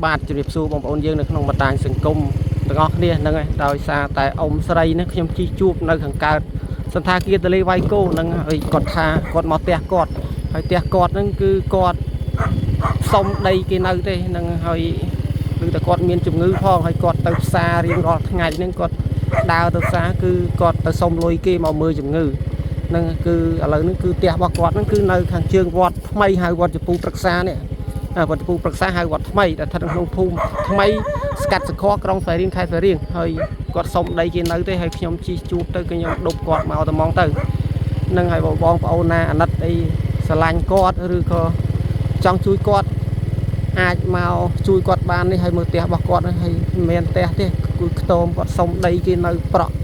បាទជម្រាបសួរបងប្អូនយើងនៅក្នុងបណ្ដាញសង្គមទាំងអស់គ្នាហ្នឹងហើយដោយសារតែអ៊ំស្រីនេះខ្ញុំជិះជួបនៅខាងកើតសន្តាគារទលេវាយគោហ្នឹងហើយគាត់ថាគាត់មកផ្ទះគាត់ហើយផ្ទះគាត់ហ្នឹងគឺគាត់សុំដីគេនៅទេហ្នឹងហើយគឺតែគាត់មានជំងឺផងហើយគាត់ទៅផ្សាររៀងរាល់ថ្ងៃហ្នឹងគាត់ដើរទៅផ្សារគឺគាត់ទៅសុំលុយគេមកមើលជំងឺហ្នឹងគឺឥឡូវហ្នឹងគឺផ្ទះរបស់គាត់ហ្នឹងគឺនៅខាងជើងវត្តថ្មីហៅវត្តជពូប្រឹក្សានេះវត្តជពូប្រឹក្សាហៅវត្តថ្មីដែលស្ថិតនៅក្នុងភូមិថ្មីស្កាត់សខក្រុងស្វាយរៀងខេត្តស្វាយរៀងហើយគាត់សុំដីគេនៅទេហើយខ្ញុំជិះជួបទៅខ្ញុំដប់គាត់មកតែហ្មងទៅហ្នឹងហើយបងប្អូនណាអាណិតអីស្រឡាញ់គាត់ឬក៏ចង់ជួយគាត់អាចមកជួយគាត់បាននេះហើយមើលផ្ទះរបស់គាត់ហើយមិនមែនផ្ទះទេគឺខ្ទមគាត់សុំដីគេនៅប្រក់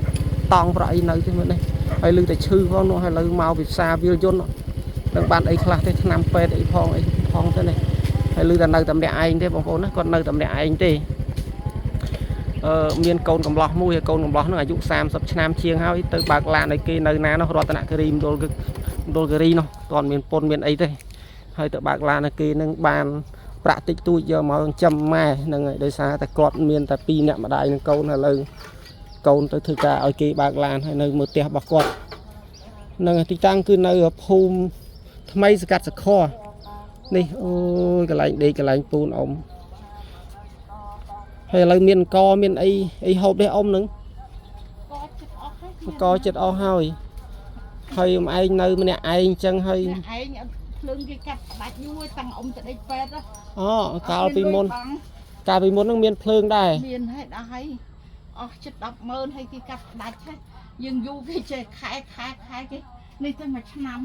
តង់ប្រក់អីនៅទេមើលនេះហើយលឺតែឈឺផងនោះហើយលើមកវិសាវាលយន្តនឹងបានអីខ្លះទេឆ្នាំពេទ្យអីផងទៅនេះហើយលឺតែនៅតែម្នាក់ឯងទេបងប្អូនណាគាត់នៅតែម្នាក់ឯងទេមានកូនកំឡោះមួយហើយកូនកំឡោះនោះអាយុ30ឆ្នាំជាងហើយទៅបើកឡានឲ្យគេនៅណានោះរតនគិរីមណ្ឌលគិរីនោះតន់មានពុនមានអីទេហើយទៅបើកឡានឲ្យគេនឹងបានប្រាក់តិចតួចយកមកចាំម៉ែហ្នឹងហើយដោយសារតែគាត់មានតែ2នាក់ម្ដាយនឹងកូនហើយលើកូនទៅធ្វើការឲ្យគេបើកឡានហើយនៅមើលផ្ទះរបស់គាត់ហ្នឹងទីតាំងគឺនៅភូមិថ្មីសកាត់សខនេះអូយកន្លែងដេកកន្លែងពូនអ៊ំហើយឥឡូវមានកមានអីហូបទេអ៊ំហ្នឹងកចិត្តអស់ហើយហើយឯងនៅម្នាក់ឯងចឹងហើយឯងភ្លើងគេកាត់ផ្ដាច់យូរតាំងអ៊ំទៅដេកពេទ្យអូកាលពីមុនហ្នឹងមានភ្លើងដែរមានហើយដល់ហើយអស់ចិត្ត100000ហើយគេកាត់ផ្ដាច់ហ្នឹងយើងយូរគេចេះខែគេនេះទៅមួយឆ្នាំ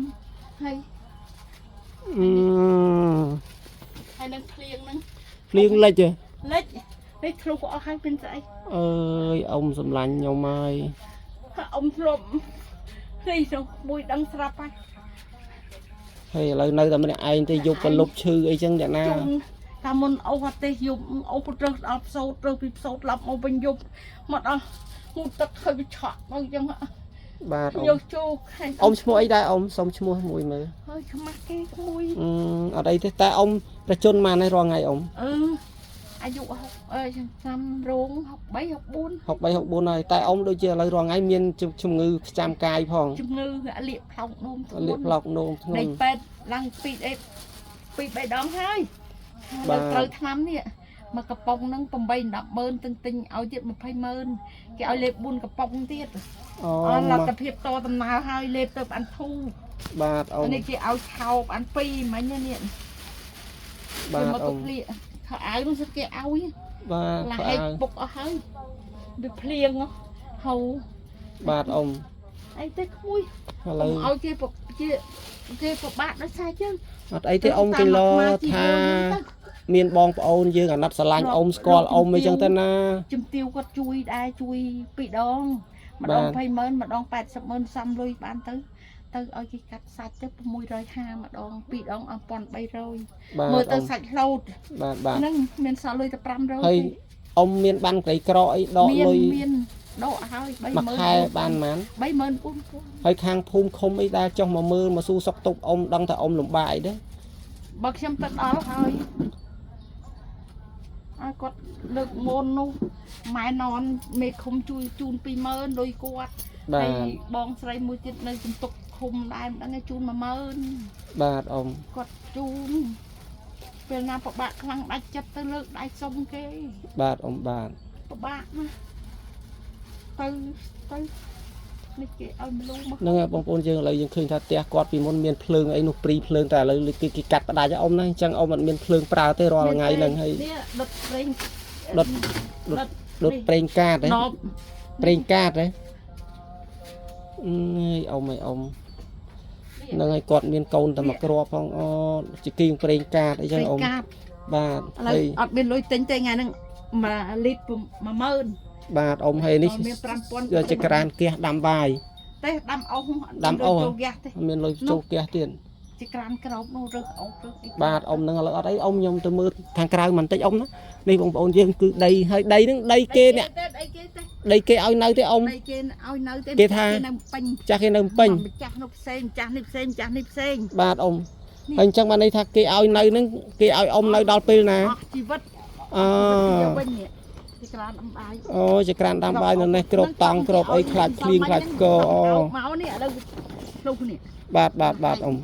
ហើយនឹងភ្លៀងហ្នឹងភ្លៀងលិចនេះធ្លុះអស់ហើយเป็นស្អីអើយអ៊ំសម្លាញ់ខ្ញុំហើយអ៊ំធ្លាប់នេះទៅមួយដឹងស្រាប់ហើយឥឡូវនៅតែម្នាក់ឯងទេយប់ក៏លុបឈឺអីចឹងអ្នកណាតាមុនអូសអត់ទេយប់អូសរើសដល់ផ្សោតរើសពីផ្សោតឡប់មកវិញយប់មកដល់ងូតទឹកហើយវាឆក់មកចឹងបាទយកជោគអ៊ំឈ្មោះអីដែរអ៊ំសុំឈ្មោះមួយមើលហើយខ្មាស់គេក្មួយអត់អីទេតែអ៊ំប្រជជនមកនេះរាល់ថ្ងៃអ៊ំអាយុឆ្នាំរោង63 64ហើយតែអ៊ំដូចជាឥឡូវរាល់ថ្ងៃមានជំងឺប្រចាំកាយផងជំងឺលាកផ្លោកនោមធ្ងន់លាកផ្លោកនោមធ្ងន់ដេកពេទ្យឡើង2-3ដងហើយត្រូវថ្នាំនេះមកកំប៉ុងហ្នឹង8-100000ទិញឲ្យទៀត2000000គេឲ្យលេប4កំប៉ុងទៀតលទ្ធភាពតដំណើរហើយលេបទៅបានធូរបាទអ៊ំនេះគេឲ្យឆោបបាន2មិញនេះបាទអ៊ំខោអាវនោះសិតគេឲ្យបាទខោអាវពុកអស់ហើយវាភ្លៀងហៅបាទអ៊ំអីទៅក្មួយឥឡូវឲ្យគេពិបាកដោយសារជើងអត់អីទេអ៊ំគេលោថាមានបងប្អូនយើងអាណិតស្រឡាញ់អ៊ំស្គាល់អ៊ំអីចឹងទៅណាជំទាវគាត់ជួយដែរជួយ2ដងម្ដង20000ម្ដង80000សំលុយបានទៅឲ្យគេកាត់សាច់ទៅ650ម្ដង2ដង1300មើលទៅសាច់ឡូតបាទហ្នឹងមានសល់លុយតែ500ហើយអ៊ំមានបានក្រីក្រអីដកលុយមានដកហើយ30000ខែបានប៉ុន្មាន34000ហើយខាងភូមិឃុំអីដែលចុះមកមើលមកស៊ូសុកទុកអ៊ំដឹងថាអ៊ំលំបាកអីទេបើខ្ញុំទៅដល់ហើយគាត់លើកមុននោះម៉ែននមេឃុំជួយជូន20000លុយគាត់ហើយបងស្រីមួយទៀតនៅជំទប់ឃុំដែរមិនដឹងជូន10000បាទអ៊ំគាត់ជូនពេលណាពិបាកខ្លាំងដាច់ចិត្តទៅលើកដៃសុំគេបាទអ៊ំបាទពិបាកណាទៅនេះគេឲ្យមនុស្សមកហ្នឹងហើយបងប្អូនយើងឥឡូវយើងឃើញថាផ្ទះគាត់ពីមុនមានភ្លើងអីនោះព្រីភ្លើងតែឥឡូវគេកាត់ផ្ដាច់អ៊ំណាអញ្ចឹងអ៊ំអត់មានភ្លើងប្រើទេរាល់ថ្ងៃហ្នឹងហើយដុតប្រេងដុតប្រេងកាតហ៎ប្រេងកាតហ៎អើយអ៊ំហ្នឹងហើយគាត់មានកូនតែមួយគ្រាប់ផងជាគីងប្រេងកាតអីចឹងអ៊ំបាទហើយអត់មានលុយទិញទេថ្ងៃហ្នឹង1លីត្រ10000បាទអ៊ំហើយនេះយកជាក្រានហ្គាសដាំបាយទេដាំអុសចូលហ្គាសទេមានលុយចូលហ្គាសទៀតជាក្រានក្រោបនោះរើសអុសរើសបាទអ៊ំហ្នឹងឥឡូវអត់អីអ៊ំខ្ញុំទៅមើលខាងក្រៅបន្តិចអ៊ំណានេះបងប្អូនយើងគឺដីហើយដីហ្នឹងដីគេអ្នកដីគេឲ្យនៅទេអ៊ំដីគេឲ្យនៅទេគេថាចាស់គេនៅពេញចាស់នោះផ្សេងចាស់នេះផ្សេងចាស់នេះផ្សេងបាទអ៊ំហើយអញ្ចឹងបានន័យថាគេឲ្យនៅហ្នឹងគេឲ្យអ៊ំនៅដល់ពេលណាជីវិត វិញនេះជាក្រានអំបាយ អូជាក្រានដាំបាយនៅនេះក្របតង់ក្របអីខ្លាចភ្លៀងខ្លាចកអូ មកនេះឥឡូវភ្លុះនេះ បាទអ៊ំ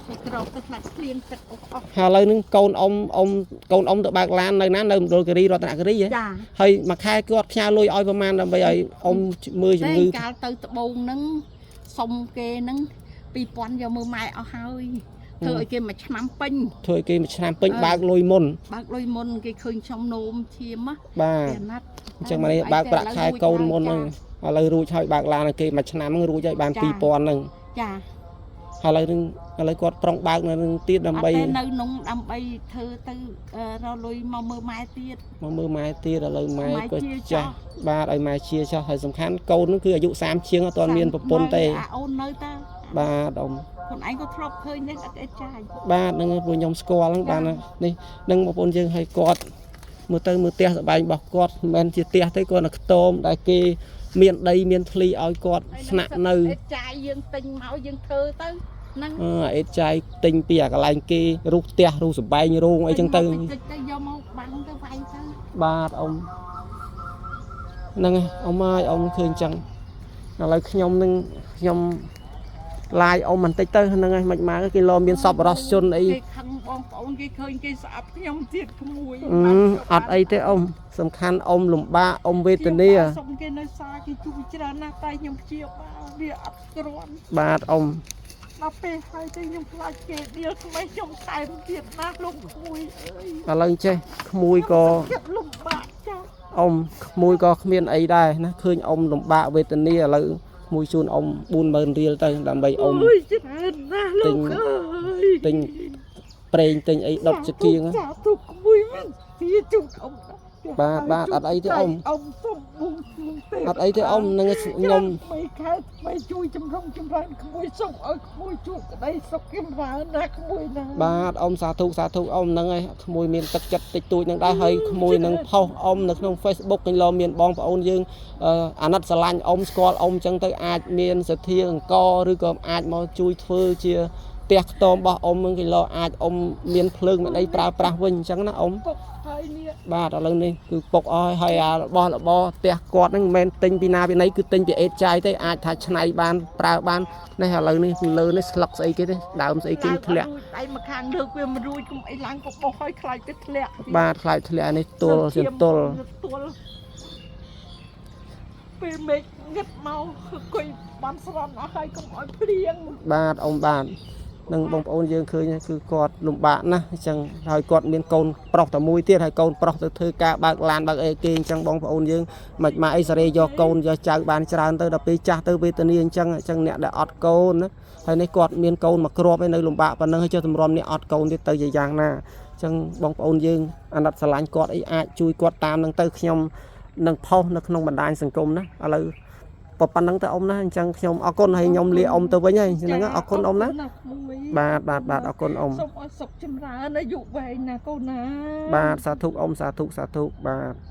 គេក្របទៅខ្លាចភ្លៀងទឹកអស់ ហើយឥឡូវនឹងកូនអ៊ំទៅបើកឡាននៅណានៅមណ្ឌលគិរីរតនគិរីហ៎ ចា ហើយមួយខែគាត់ផ្ញើលុយឲ្យប្រហែលដើម្បីឲ្យអ៊ំមើលជំងឺ កាលទៅត្បូងហ្នឹងសុំគេហ្នឹង 2000 យកមើលម៉ែអស់ហើយធ្វើឲ្យគេមួយឆ្នាំពេញ ធ្វើឲ្យគេមួយឆ្នាំពេញបើកលុយមុន បើកលុយមុនគេឃើញខ្ញុំនោមឈាម បាទ គេណាត់ អញ្ចឹងមកនេះបើកប្រាក់ខែកូនមុនហ្នឹងឥឡូវរួចហើយបើកឡានឲ្យគេមួយឆ្នាំហ្នឹងរួចហើយបាន 2000 ហ្នឹង ចា ហើយឥឡូវគាត់ប្រុងបើកនៅនឹងទៀតដើម្បី អត់ទេនៅក្នុងដើម្បីធ្វើទៅរកលុយមកមើលម៉ែទៀត មកមើលម៉ែទៀតឥឡូវម៉ែ ម៉ែ ក៏ ជា ចាស់បាទឲ្យម៉ែជាចាស់ហើយសំខាន់កូនហ្នឹងគឺអាយុ30ជាងអត់ទាន់មានប្រពន្ធទេ អូននៅតា បាទអ៊ំ ខ្លួនឯងក៏ធ្លាប់ឃើញនេះអត់អីចាយ បាទហ្នឹងពួកខ្ញុំស្គាល់ហ្នឹងបាននេះនឹងបងប្អូនយើងឲ្យគាត់មើលទៅមើលផ្ទះសបែងរបស់គាត់មិនមែនជាផ្ទះទេគាត់នៅខ្ទមដែលគេមានដីមានធ្លីឲ្យគាត់ស្នាក់នៅ អីចាយយើងទិញមកយើងធ្វើទៅហ្នឹង អេតចាយទិញពីអាកន្លែងគេរូបផ្ទះរូបសបែងរោងអីចឹងទៅ ទៅយកមកបាំងទៅវាយទៅ បាទអ៊ំហ្នឹងហើយអ៊ំហើយអ៊ំឃើញចឹងឥឡូវខ្ញុំនឹងខ្ញុំឡាយអ៊ំបន្តិចទៅហ្នឹងហើយមិនម៉ាគេលោមានសពរសជនអី គេខឹងបងប្អូនគេឃើញគេស្អប់ខ្ញុំទៀតក្មួយ អត់អីទេអ៊ំសំខាន់អ៊ំលំបាកអ៊ំវេទនា សុំគេនៅសាគេជួយច្រើនណាស់តែខ្ញុំព្យាបាលវាអត់គ្រាន់ បាទអ៊ំ ដល់ពេលហើយទៅខ្ញុំខ្លាចគេដៀលថ្មីខ្ញុំថែមទៀតណាលោកក្មួយអើយ ឥឡូវចេះក្មួយក៏ ចិត្តលំបាកចាស់ អ៊ំក្មួយក៏គ្មានអីដែរណាឃើញអ៊ំលំបាកវេទនាឥឡូវក្មួយជូនអ៊ំ 40000 រៀលទៅដើម្បីអ៊ំ អើយច្រើនណាស់លោកអើយ ទិញប្រេងទិញអីដុតចៀង ចាទុកក្មួយមិនជាជូនអ៊ំ បាទអត់អីទេអ៊ំ អ៊ំសុំបុំទេ អត់អីទេអ៊ំនឹងខ្ញុំ មិនខែមិនជួយចម្រុងចម្រើនក្មួយសុំឲ្យក្មួយជួបក្តីសុខចម្រើនណាក្មួយណា បាទអ៊ំសាធុអ៊ំហ្នឹងហើយក្មួយមានទឹកចិត្តតិចតួចហ្នឹងដែរហើយក្មួយនឹងផុសអ៊ំនៅក្នុង Facebook គេលោមានបងប្អូនយើងអាណិតស្រឡាញ់អ៊ំស្គាល់អ៊ំចឹងទៅអាចមានសទ្ធាអង្គឬក៏អាចមកជួយធ្វើជាផ្ទះខ្ទមរបស់អ៊ំហ្នឹងគេលោអាចអ៊ំមានភ្លើងមិនអីប្រើប្រាស់វិញអញ្ចឹងណាអ៊ំ ពុកហើយនេះ បាទឥឡូវនេះគឺពុកអស់ហើយអារបស់របរផ្ទះគាត់ហ្នឹងមិនមែនទិញពីណាពីណីគឺទិញពីអេតចាយទេអាចថាឆ្នៃបានប្រើបាននេះឥឡូវនេះលើនេះស្លឹកស្អីគេទេដើមស្អីគេធ្លាក់ ដៃមកខាងលើកវាមិនរួចកុំអីឡើងក៏បោះឲ្យខ្លាចទៅធ្លាក់ បាទខ្លាចធ្លាក់នេះទល់ជាទល់ ពេលមេឃងឹតមកអង្គុយបានស្រន់អស់ហើយកុំឲ្យភ្លៀង បាទអ៊ំបាទនឹងបងប្អូនយើងឃើញគឺគាត់លំបាកណាស់អញ្ចឹងហើយគាត់មានកូនប្រុសតែមួយទៀតហើយកូនប្រុសទៅធ្វើការបើកឡានបើកអីគេអញ្ចឹងបងប្អូនយើងមិនមកអីសេរីយកកូនយកចៅបានច្រើនទៅដល់ពេលចាស់ទៅវេទនាអញ្ចឹងអ្នកដែលអត់កូនណាហើយនេះគាត់មានកូនមកគ្រាប់ឯនៅលំបាកប៉ុណ្ណឹងហើយចុះតម្រាំនេះអត់កូនទៀតទៅជាយ៉ាងណាអញ្ចឹងបងប្អូនយើងអាណិតស្រឡាញ់គាត់អីអាចជួយគាត់តាមនឹងទៅខ្ញុំនឹងផុសនៅក្នុងបណ្ដាញសង្គមណាឥឡូវប៉ុណ្្នឹងទៅអ៊ំណាអញ្ចឹងខ្ញុំអរគុណហើយខ្ញុំលាអ៊ំទៅវិញហើយអញ្ចឹងអរគុណអ៊ំណាបាទអរគុណអ៊ំ សូមឲ្យសុខចម្រើនអាយុវែងណាកូនណា បាទសាធុអ៊ំសាធុបាទ